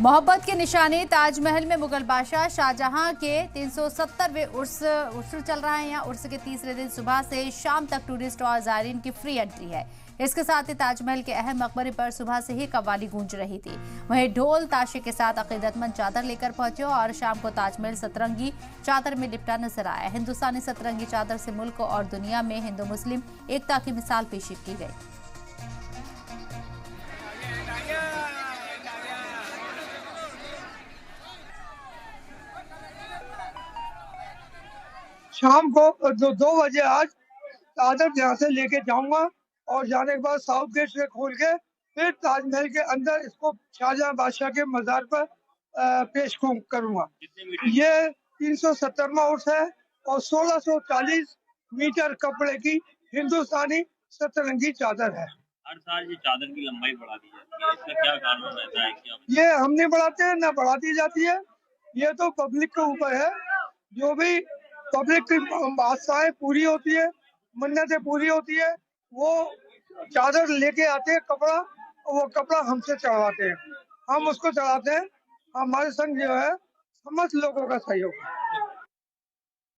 मोहब्बत के निशाने ताजमहल में मुगल बादशाह शाहजहां के 370वें उर्स चल रहा है। यहाँ उर्स के तीसरे दिन सुबह से शाम तक टूरिस्ट और ज़ायरीन की फ्री एंट्री है। इसके साथ ही ताजमहल के अहम मकबरे पर सुबह से ही कव्वाली गूंज रही थी। वहीं ढोल ताशे के साथ अकीदतमंद चादर लेकर पहुंचे और शाम को ताजमहल सतरंगी चादर में लिपटा नजर आया। हिंदुस्तानी सतरंगी चादर से मुल्क और दुनिया में हिंदू मुस्लिम एकता की मिसाल पेश की गई। शाम को 2 बजे आज चादर यहाँ से लेके जाऊंगा और जाने के बाद साउथ गेट से खोल के फिर ताजमहल के अंदर इसको शाहजहां बादशाह के मजार पर पेश करूंगा। ये 370वां उर्स है और 1640 मीटर कपड़े की हिंदुस्तानी सतरंगी चादर है। हर साल ये चादर की लंबाई बढ़ा दी जाती है, इसका क्या कारण रहता है? क्या ये हम नहीं बढ़ाते हैं, ना बढ़ा दी जाती है। ये तो पब्लिक के ऊपर है। जो भी पब्लिक की आस्थाएं पूरी होती है, मन्नतें पूरी होती है, वो चादर लेके आते हैं कपड़ा, और वो कपड़ा हमसे चढ़वाते हैं, हम उसको चढ़ाते हैं। हमारे संग जो है समस्त लोगों का सहयोग है।